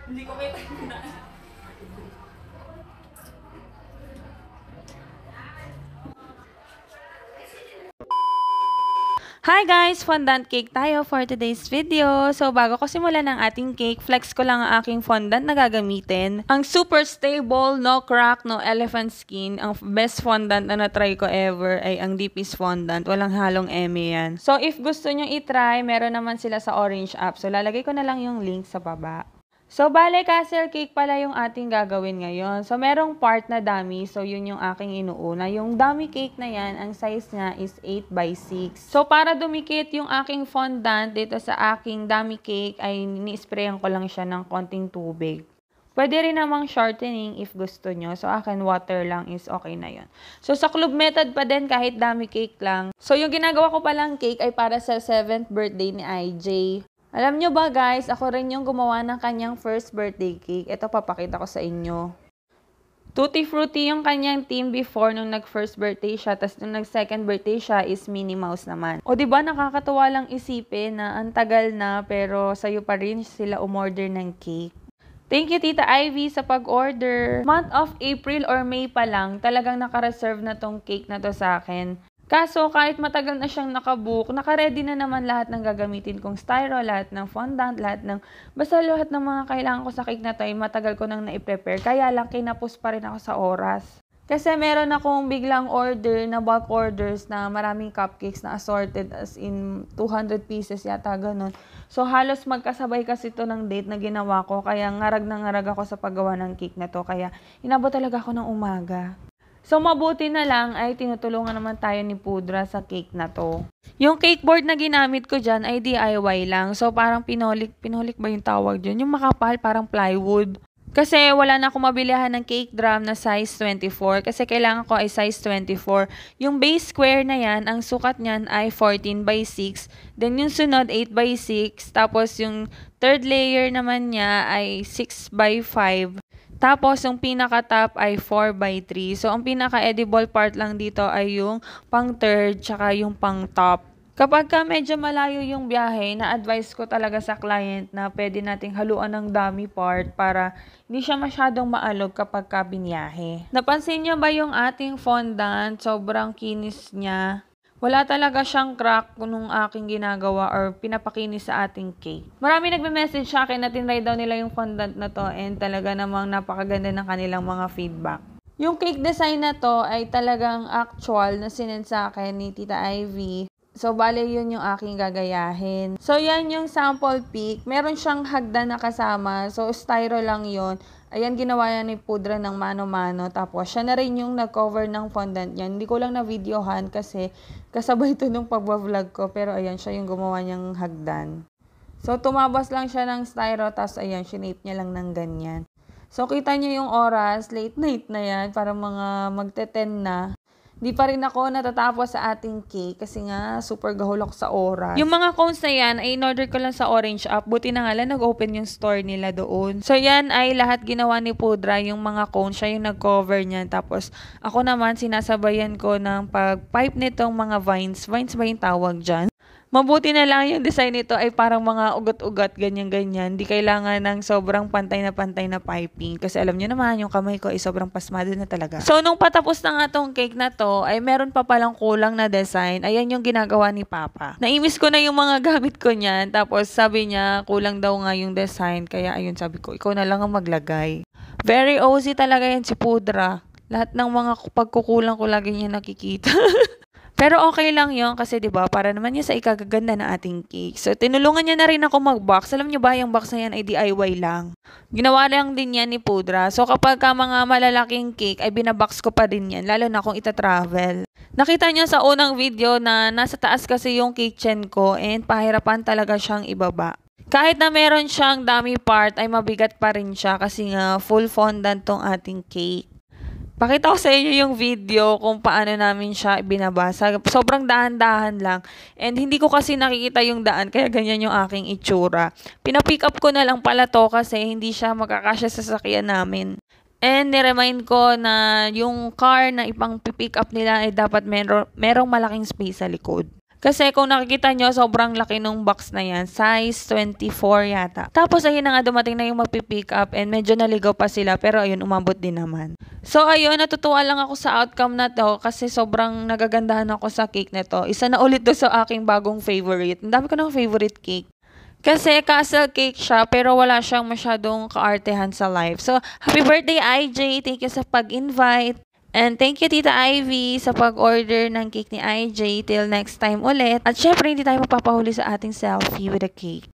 Hindi ko may time na. Hi guys! Fondant cake tayo for today's video. So bago ko simulan ng ating cake, flex ko lang ang aking fondant na gagamitin. Ang super stable, no crack, no elephant skin. Ang best fondant na na-try ko ever ay ang DP's fondant. Walang halong eme yan. So if gusto nyo i-try, meron naman sila sa Orange app. So lalagay ko na lang yung link sa baba. So, bale, castle cake pala yung ating gagawin ngayon. So, merong part na dummy. So, yun yung aking inuuna. Yung dummy cake na yan, ang size niya is 8x6. So, para dumikit yung aking fondant dito sa aking dummy cake, ay ni-sprayan ko lang siya ng konting tubig. Pwede rin namang shortening if gusto nyo. So, akin water lang is okay na yun. So, sa club method pa din kahit dummy cake lang. So, yung ginagawa ko palang cake ay para sa 7th birthday ni IJ. Alam nyo ba guys, ako rin yung gumawa ng kanyang first birthday cake. Ito, papakita ko sa inyo. Tutti Frutti yung kanyang team before nung nag-first birthday siya. Tapos nung nag-second birthday siya is Minnie Mouse naman. O diba, nakakatuwa lang isipin na ang tagal na pero sa'yo pa rin sila umorder ng cake. Thank you, Tita Ivy, sa pag-order. Month of April or May pa lang, talagang naka-reserve na tong cake na to sa akin. Kaso, kahit matagal na siyang nakabook, naka-ready na naman lahat ng gagamitin kong styro, lahat ng fondant, basta lahat ng mga kailangan ko sa cake na to ay matagal ko nang na-prepare. Kaya lang, kinapos pa rin ako sa oras. Kasi meron akong biglang order na bulk orders na maraming cupcakes na assorted as in 200 pieces yata, ganun. So, halos magkasabay kasi ito ng date na ginawa ko. Kaya ngarag na ngarag ako sa paggawa ng cake na to. Kaya inabot talaga ako ng umaga. So, mabuti na lang ay tinutulungan naman tayo ni Pudra sa cake na to. Yung cake board na ginamit ko dyan ay DIY lang. So, parang pinolik ba yung tawag dyan? Yung makapal, parang plywood. Kasi wala na akong mabilihan ng cake drum na size 24. Kasi kailangan ko ay size 24. Yung base square na yan, ang sukat niyan ay 14x6. Then yung sunod 8x6. Tapos yung third layer naman niya ay 6x5. Tapos, yung pinaka-top ay 4x3. So, ang pinaka-edible part lang dito ay yung pang-third, tsaka yung pang-top. Kapag ka medyo malayo yung biyahe, na-advise ko talaga sa client na pwede nating haluan ng dummy part para hindi siya masyadong maalog kapag ka biniyahe. Napansin niyo ba yung ating fondant? Sobrang kinis niya. Wala talaga siyang crack nung aking ginagawa or pinapakinis sa ating cake. Marami nagme-message sa akin na tinry daw nila yung fondant na to and talaga namang napakaganda ng kanilang mga feedback. Yung cake design na to ay talagang actual na sinend sa akin ni Tita Ivy. So, bale yun yung aking gagayahin. So, yan yung sample pic. Meron siyang hagdan na kasama. So, styro lang yun. Ayan, ginawa yan ni Pudra ng mano-mano. Tapos, siya na rin yung nag-cover ng fondant yan. Hindi ko lang na-videohan kasi kasabay ito nung pag-vlog ko. Pero, ayan, siya yung gumawa niyang hagdan. So, tumabas lang siya ng styro. Tapos, ayan, shinape niya lang ng ganyan. So, kita niyo yung oras. Late night na yan. Para mga magte-10 na. Di pa rin ako natatapos sa ating cake kasi nga super gahol ako sa oras. Yung mga cones na yan ay in-order ko lang sa Orange app. Buti na nga lang nag-open yung store nila doon. So yan ay lahat ginawa ni Pudra. Yung mga cones, siya yung nag-cover niyan. Tapos ako naman sinasabayan ko ng pag-pipe nitong mga vines. Vines ba yung tawag dyan? Mabuti na lang yung design nito ay parang mga ugat-ugat, ganyan-ganyan. Di kailangan ng sobrang pantay na piping. Kasi alam nyo naman, yung kamay ko ay sobrang pasmado na talaga. So, nung patapos na nga tong cake na to, ay meron pa palang kulang na design. Ayan yung ginagawa ni Papa. Naimis ko na yung mga gamit ko niyan. Tapos sabi niya, kulang daw nga yung design. Kaya ayun, sabi ko, ikaw na lang ang maglagay. Very OZ talaga yan si Pudra. Lahat ng mga pagkukulang ko lagi niya nakikita. Pero okay lang yon kasi 'di ba para naman 'yan sa ikagaganda ng ating cake. So tinulungan niya na rin ako mag-box. Alam niyo ba yung box na yan ay DIY lang. Ginawa lang din yan ni Pudra. So kapag ka mga malalaking cake ay binabox ko pa din yan lalo na kung ita-travel. Nakita niyo sa unang video na nasa taas kasi yung kitchen ko and pahirapan talaga siyang ibaba. Kahit na meron siyang dummy part ay mabigat pa rin siya kasi nga full fondant tong ating cake. Pakita ko sa inyo yung video kung paano namin siya binabasa. Sobrang dahan-dahan lang. And hindi ko kasi nakikita yung daan kaya ganyan yung aking itsura. Pina-pick up ko na lang pala to kasi hindi siya makakasya sa sasakyan namin. And niremind ko na yung car na ipang pick up nila ay dapat merong malaking space sa likod. Kasi kung nakikita nyo, sobrang laki nung box na yan. Size 24 yata. Tapos ayun na nga, dumating na yung magpipick up and medyo naligaw pa sila. Pero ayun, umabot din naman. So ayun, natutuwa lang ako sa outcome na to kasi sobrang nagagandahan ako sa cake na to. Isa na ulit to sa aking bagong favorite. Ang dami ko ng favorite cake. Kasi castle cake siya pero wala siyang masyadong kaartehan sa life. So, happy birthday IJ! Thank you sa pag-invite. And thank you, Tita Ivy, sa pag-order ng cake ni IJ. Till next time ulit. At syempre, hindi tayo magpapahuli sa ating selfie with a cake.